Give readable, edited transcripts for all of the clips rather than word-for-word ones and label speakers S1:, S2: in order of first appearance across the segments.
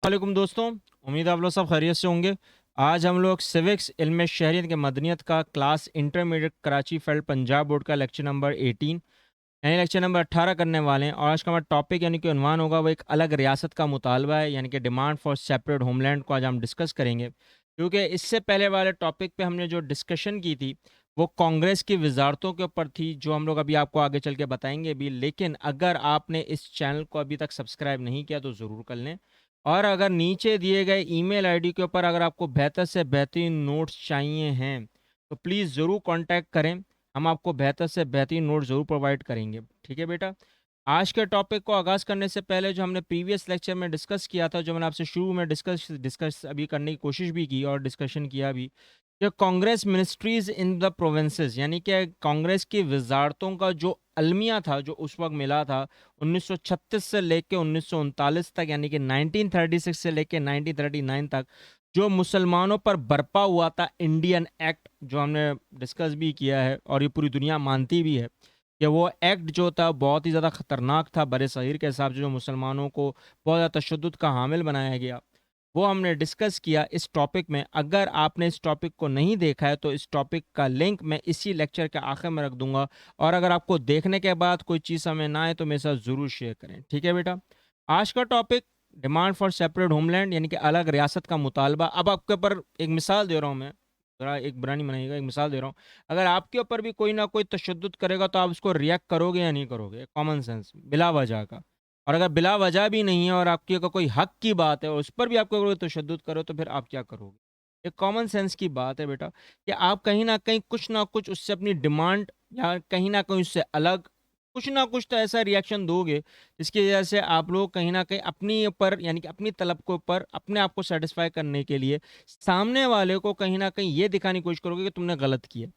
S1: वालेकुम दोस्तों। उम्मीद है आप लोग सब खैरियत से होंगे। आज हम लोग सिविक्स इल्म शहरियत के मदनियत का class intermediate Karachi failed Punjab board का लेक्चर नंबर 18 यानी लेक्चर नंबर 18 करने वाले हैं। और आज का हमारा टॉपिक यानी कि उन्वान होगा वो एक अलग रियासत का मुतालबा है, यानी कि डिमांड फॉर सेपरेट होमलैंड को आज हम डिस्कस करेंगे। क्योंकि इससे पहले वाले टॉपिक पे हमने जो डिस्कशन की थी वो कांग्रेस की वजारतों के ऊपर थी, जो हम लोग अभी आपको आगे चल के बताएंगे भी। लेकिन अगर आपने इस चैनल को अभी तक सब्सक्राइब नहीं किया तो ज़रूर कर लें। और अगर नीचे दिए गए ईमेल आईडी के ऊपर अगर आपको बेहतर से बेहतरीन नोट्स चाहिए हैं तो प्लीज़ ज़रूर कांटेक्ट करें। हम आपको बेहतर से बेहतरीन नोट ज़रूर प्रोवाइड करेंगे, ठीक है बेटा। आज के टॉपिक को आगाज़ करने से पहले जो हमने प्रीवियस लेक्चर में डिस्कस किया था, जो मैंने आपसे शुरू में डिस्कस डिस्कस अभी करने की कोशिश भी की और डिस्कशन किया भी, कि Congress ministries in the provinces, यानी कि कांग्रेस की वजारतों का जो अलमिया था जो उस वक्त मिला था 1936 से लेके 1939 तक, यानी कि 1936 से लेके 1939 तक, जो मुसलमानों पर बरपा हुआ था इंडियन एक्ट, जो हमने डिस्कस भी किया है और ये पूरी दुनिया मानती भी है कि वो एक्ट जो था बहुत ही ज़्यादा ख़तरनाक था बरे सग़ीर के हिसाब से, जो मुसलमानों को बहुत ज़्यादा तशद्दुद का हामिल बनाया गया। वो हमने डिस्कस किया इस टॉपिक में। अगर आपने इस टॉपिक को नहीं देखा है तो इस टॉपिक का लिंक मैं इसी लेक्चर के आखिर में रख दूंगा। और अगर आपको देखने के बाद कोई चीज़ समझ ना आए तो मेरे साथ ज़रूर शेयर करें, ठीक है बेटा। आज का topic demand for separate homeland, यानी कि अलग रियासत का मुतालबा। अब आपके ऊपर एक मिसाल दे रहा हूँ मैं, ज़रा एक बुरा नहीं मनाइएगा, एक मिसाल दे रहा हूँ। अगर आपके ऊपर भी कोई ना कोई तशद्दुद करेगा तो आप उसको रिएक्ट करोगे या नहीं करोगे? कॉमन सेंस, बिला वजह का। और अगर बिला वजह भी नहीं है और आपकी अगर कोई हक की बात है और उस पर भी आपको कोई तशद्दुद करो तो फिर आप क्या करोगे? एक कॉमन सेंस की बात है बेटा, कि आप कहीं ना कहीं कुछ ना कुछ उससे अपनी डिमांड या कहीं ना कहीं उससे अलग कुछ ना कुछ तो ऐसा रिएक्शन दोगे जिसकी वजह से आप लोग कहीं ना कहीं अपनी ऊपर, यानी कि अपनी तलब के ऊपर अपने आप को सेटिस्फाई करने के लिए सामने वाले को कहीं ना कहीं ये दिखाने की कोशिश करोगे कि तुमने गलत किया।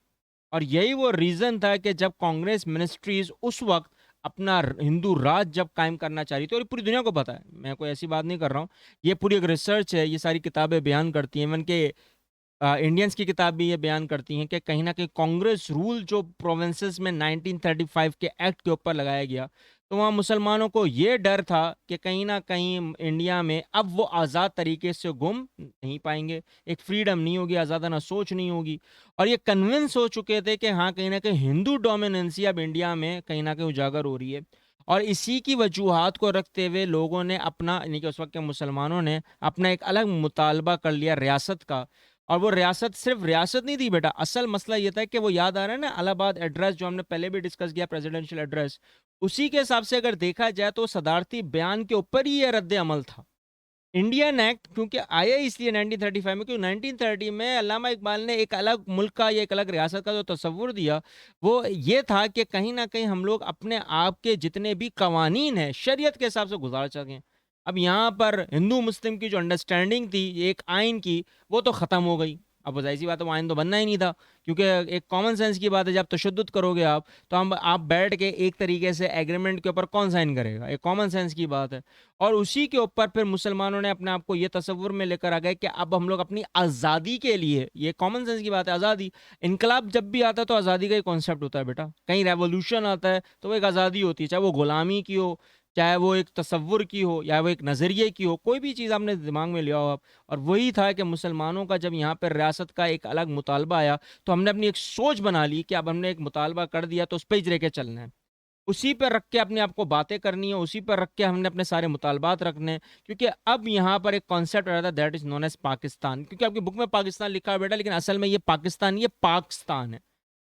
S1: और यही वो रीज़न था कि जब कांग्रेस मिनिस्ट्रीज उस वक्त अपना हिंदू राज जब कायम करना चाह रही थी, और ये पूरी दुनिया को पता है, मैं कोई ऐसी बात नहीं कर रहा हूँ, ये पूरी एक रिसर्च है, ये सारी किताबें बयान करती हैं। इवन के इंडियंस की किताब भी ये बयान करती हैं कि कहीं ना कहीं कांग्रेस रूल जो प्रोविंसेस में 1935 के एक्ट के ऊपर लगाया गया, तो वहाँ मुसलमानों को ये डर था कि कहीं ना कहीं इंडिया में अब वो आज़ाद तरीके से घूम नहीं पाएंगे, एक फ्रीडम नहीं होगी, आज़ादाना सोच नहीं होगी। और ये कन्विंस हो चुके थे कि हाँ, कहीं ना कहीं हिंदू डोमिनेंसी अब इंडिया में कहीं ना कहीं उजागर हो रही है। और इसी की वजूहात को रखते हुए लोगों ने अपना, यानी कि उस वक्त के मुसलमानों ने अपना एक अलग मुतालबा कर लिया रियासत का। और वो रियासत सिर्फ रियासत नहीं थी बेटा, असल मसला ये था कि वो याद आ रहा है ना इलाहाबाद एड्रेस, जो हमने पहले भी डिस्कस किया, प्रेसिडेंशियल एड्रेस, उसी के हिसाब से अगर देखा जाए तो सदारती बयान के ऊपर ही ये रद्द अमल था। इंडियन एक्ट क्योंकि आया इसलिए 1935 में, क्योंकि 1930 में अल्लामा इकबाल ने एक अलग मुल्क का या एक अलग रियासत का जो तस्वुर दिया वो ये था कि कहीं ना कहीं हम लोग अपने आप के जितने भी कवानीन हैं शरीयत के हिसाब से गुजार सकें। अब यहाँ पर हिंदू मुस्लिम की जो अंडरस्टैंडिंग थी एक आइन की, वो तो ख़त्म हो गई। अब वो ऐसी बात है, वो आइन तो बनना ही नहीं था, क्योंकि एक कॉमन सेंस की बात है, जब तशद्दुद करोगे आप तो हम आप बैठ के एक तरीके से एग्रीमेंट के ऊपर कौन साइन करेगा, एक कॉमन सेंस की बात है। और उसी के ऊपर फिर मुसलमानों ने अपने आप को ये तस्वुर में लेकर आ गए कि अब हम लोग अपनी आज़ादी के लिए, ये कॉमन सेंस की बात है, आज़ादी, इनकलाब जब भी आता है तो आज़ादी का ही कॉन्सेप्ट होता है बेटा, कहीं रेवोल्यूशन आता है तो वो एक आज़ादी होती है, चाहे वो गुलामी की हो, चाहे वो एक तस्वुर की हो, या वो एक नज़रिए की हो, कोई भी चीज़ आपने दिमाग में लिया हो आप। और वही था कि मुसलमानों का जब यहाँ पर रियासत का एक अलग मुतालबा आया तो हमने अपनी एक सोच बना ली कि अब हमने एक मुतालबा कर दिया तो उस पर ही रह के चलना है, उसी पर रख के अपने आप को बातें करनी है, उसी पर रख के हमने अपने सारे मुतालबात रखने हैं। क्योंकि अब यहाँ पर एक कॉन्सेप्ट आ रहा था that is known as Pakistan, क्योंकि आपकी बुक में पाकिस्तान लिखा है बेटा, लेकिन असल में ये पाकिस्तान, ये पाकिस्तान है।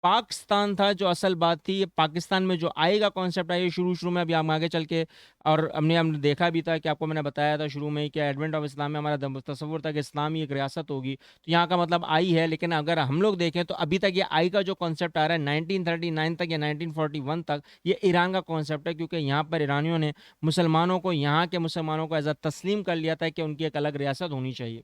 S1: पाकिस्तान था जो असल बात थी, ये पाकिस्तान में जो आएगा कॉन्सेप्ट आए शुरू शुरू में, अभी हम आगे चल के, और हमने हमने देखा भी था कि आपको मैंने बताया था शुरू में ही कि एडवेंट ऑफ इस्लाम में हमारा तस्वुर था कि इस्लाम ही एक रियासत होगी, तो यहाँ का मतलब आई है। लेकिन अगर हम लोग देखें तो अभी तक ये आई का जो कॉन्सेप्ट आ रहा है 1939 तक या 1941 तक, ये ईरान का कॉन्सेप्ट है, क्योंकि यहाँ पर ईरानियों ने मुसलमानों को, यहाँ के मुसलमानों को एज तस्लीम कर लिया था कि उनकी एक अलग रियासत होनी चाहिए।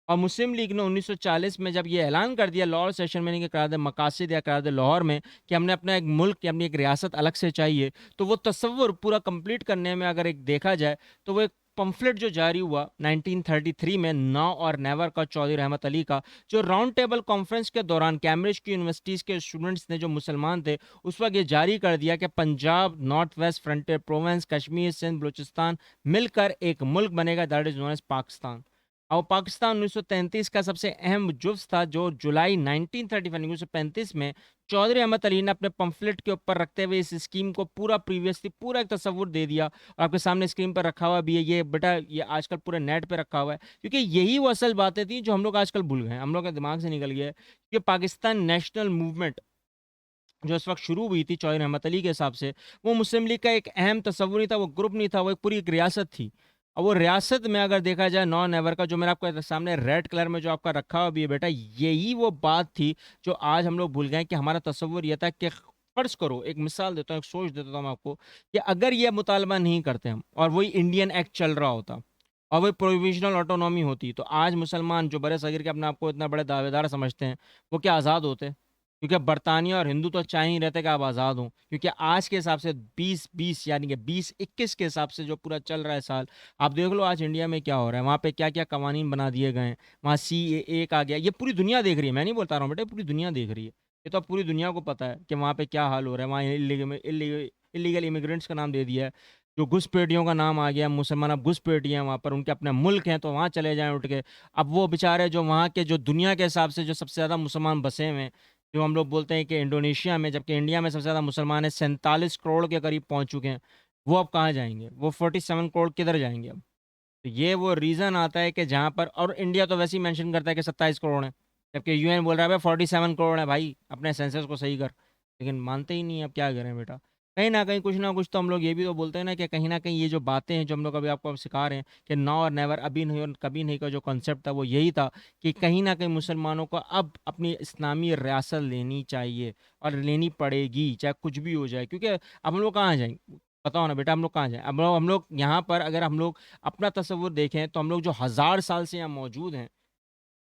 S1: और मुस्लिम लीग ने 1940 में जब ये ऐलान कर दिया लाहौर सेशन में, नहीं कि करार मकासद या करार लाहौर में, कि हमने अपना एक मुल्क या अपनी एक रियासत अलग से चाहिए, तो वो तस्वुर पूरा कंप्लीट करने में अगर एक देखा जाए तो वो एक पंफलेट जो जारी हुआ 1933 में नाउ और नेवर का चौधरी रहमत अली का, जो राउंड टेबल कॉन्फ्रेंस के दौरान कैम्ब्रिज की यूनिवर्सिटीज़ के स्टूडेंट्स ने जो मुसलमान थे उस वक्त ये जारी कर दिया कि Punjab, North West Frontier Province, Kashmir, Sindh, Balochistan मिलकर एक मुल्क बनेगा, that is known as Pakistan. और पाकिस्तान 1933 का सबसे अहम जुज़ था जो जुलाई 1935 में चौधरी अहमद अली ने अपने पंफलेट के ऊपर रखते हुए इस स्कीम को पूरा एक तस्वुर दे दिया। और आपके सामने स्क्रीन पर रखा हुआ भी है ये बेटा, ये आजकल पूरे नेट पे रखा हुआ है, क्योंकि यही वो असल बातें थी जो हम लोग आजकल भूल गए, हम लोग के दिमाग से निकल गया है। कि पाकिस्तान नेशनल मूवमेंट जो इस वक्त शुरू हुई थी चौधरी रहमत अली के हिसाब से, वो मुस्लिम लीग का एक अहम तस्वुर नहीं था, वो ग्रुप नहीं था, वो एक पूरी एक रियासत थी। और वो रियासत में अगर देखा जाए नॉन नेवर का जो मैंने आपको सामने रेड कलर में जो आपका रखा हुआ भी है बेटा, यही वो बात थी जो आज हम लोग भूल गए कि हमारा तस्वुर यह था कि फर्ज करो, एक मिसाल देता हूँ, एक सोच देता हूँ आपको, कि अगर ये मुतालबा नहीं करते हम और वही इंडियन एक्ट चल रहा होता और वही प्रोविजनल ऑटोनॉमी होती, तो आज मुसलमान जो बड़े सगीर के अपने आप को इतना बड़े दावेदार समझते हैं, वो क्या आज़ाद होते? क्योंकि बरतानिया और हिंदू तो चाह ही रहते कि आप आज़ाद हों, क्योंकि आज के हिसाब से 2020 यानी कि 2021 के हिसाब से जो पूरा चल रहा है साल, आप देख लो आज इंडिया में क्या हो रहा है, वहाँ पे क्या क्या कवानीन बना दिए गए हैं, वहाँ CAA आ गया, ये पूरी दुनिया देख रही है, मैं नहीं बोलता रहा हूँ बेटे, पूरी दुनिया देख रही है। ये तो अब पूरी दुनिया को पता है कि वहाँ पे क्या हाल हो रहा है, वहाँ इलीगल इमिग्रेंट्स का नाम दे दिया है, जो घुसपैठियों का नाम आ गया, मुसलमान अब घुसपैठी हैं वहाँ पर, उनके अपने मुल्क हैं तो वहाँ चले जाएं उठ के। अब वो बेचारे जो वहाँ के जो दुनिया के हिसाब से जो सबसे ज़्यादा मुसलमान बसे हुए हैं, जो हम लोग बोलते हैं कि इंडोनेशिया में, जबकि इंडिया में सबसे ज़्यादा मुसलमान है, 47 करोड़ के करीब पहुंच चुके हैं, वो अब कहाँ जाएंगे? वो 47 करोड़ किधर जाएंगे अब? तो ये वो रीज़न आता है कि जहाँ पर, और इंडिया तो वैसे ही मेंशन करता है कि 27 करोड़ है, जबकि UN बोल रहा है भाई 47 करोड़ है, भाई अपने सेंसस को सही कर, लेकिन मानते ही नहीं। अब क्या करें बेटा, कहीं ना कहीं कुछ ना कुछ तो हम लोग ये भी तो बोलते हैं ना कि कहीं ना कहीं ये जो बातें हैं जो हम लोग अभी आपको सिखा रहे हैं कि नाउ और नेवर, अभी नहीं और कभी नहीं का जो कॉन्सेप्ट था वो यही था कि कहीं ना कहीं मुसलमानों को अब अपनी इस्लामी रियासत लेनी चाहिए और लेनी पड़ेगी, चाहे कुछ भी हो जाए, क्योंकि अब हम लोग कहाँ जाएंगे? बताओ ना बेटा, हम लोग कहाँ जाएं? अब हम लोग यहाँ पर अगर हम लोग अपना तस्वुर देखें तो हम लोग जो 1000 साल से यहाँ मौजूद हैं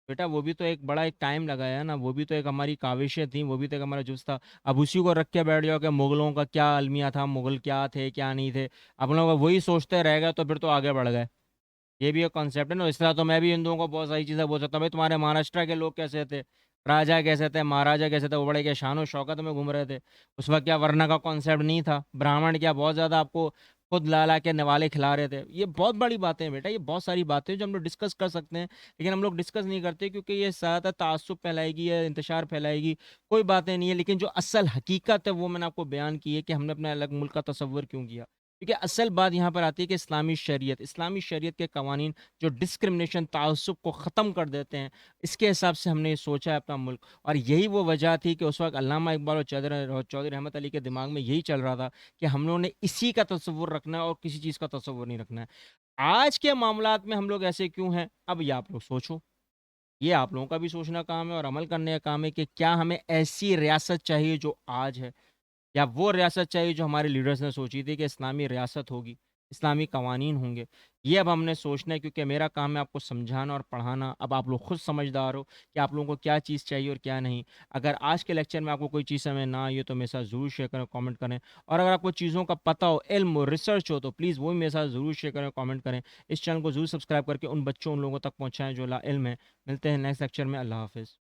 S1: बेटा, वो भी तो एक बड़ा एक टाइम लगाया ना, वो भी तो एक हमारी काविशें थी, वो भी तो एक हमारा जुज़ था। अब उसी को रख के बैठ जाओ कि मुगलों का क्या अलमिया था, मुगल क्या थे क्या नहीं थे, अब लोग वही सोचते रह गए तो फिर तो आगे बढ़ गए। ये भी एक कॉन्सेप्ट है ना। इस तरह तो मैं भी हिंदुओं को बहुत सारी चीज़ें बोल सकता हूँ, भाई तुम्हारे महाराष्ट्र के लोग कैसे थे, राजा कैसे थे, महाराजा कैसे थे, वो बड़े क्या शान और शौकत में घूम रहे थे, उस वक्त क्या वरना का कॉन्सेप्ट नहीं था, ब्राह्मण क्या बहुत ज़्यादा आपको खुद ला ला के निवाले खिला रहे थे। ये बहुत बड़ी बातें हैं बेटा, ये बहुत सारी बातें हैं जो हम लोग डिस्कस कर सकते हैं, लेकिन हम लोग डिस्कस नहीं करते क्योंकि ये ज़्यादा तासुब फैलाएगी या इंतशार फैलाएगी, कोई बातें नहीं है। लेकिन जो असल हकीकत है वो मैंने आपको बयान की है कि हमने अपने अलग मुल्क का तस्वुर क्यों किया, क्योंकि असल बात यहाँ पर आती है कि इस्लामी शरीयत के कवानीन जो डिस्क्रिमिनेशन तासुब को ख़त्म कर देते हैं, इसके हिसाब से हमने सोचा है अपना मुल्क। और यही वो वजह थी कि उस वक्त अल्लामा इकबाल और चौधरी रहमत अली के दिमाग में यही चल रहा था कि हम लोगों ने इसी का तस्वुर रखना है और किसी चीज़ का तस्वुर नहीं रखना है। आज के मामलात में हम लोग ऐसे क्यों हैं, अब ये आप लोग सोचो, ये आप लोगों का भी सोचना काम है और अमल करने का काम है कि क्या हमें ऐसी रियासत चाहिए जो आज है, या वो रियासत चाहिए जो हमारे लीडर्स ने सोची थी कि इस्लामी रियासत होगी, इस्लामी कवानीन होंगे। ये अब हमने सोचना है, क्योंकि मेरा काम है आपको समझाना और पढ़ाना। अब आप लोग खुद समझदार हो कि आप लोगों को क्या चीज़ चाहिए और क्या नहीं। अगर आज के लेक्चर में आपको कोई चीज़ समझ ना आई हो तो मेरे साथ ज़रूर शेयर करें, कमेंट करें। और अगर आपको चीज़ों का पता हो, इल्म हो, रिसर्च हो, तो प्लीज़ वो भी मेरे साथ ज़रूर शेयर करें, कमेंट करें। इस चैनल को ज़रूर सब्सक्राइब करके उन बच्चों, उन लोगों तक पहुँचाएँ जो ला इल्म है। मिलते हैं नेक्स्ट लेक्चर में। अल्लाह हाफ़िज़।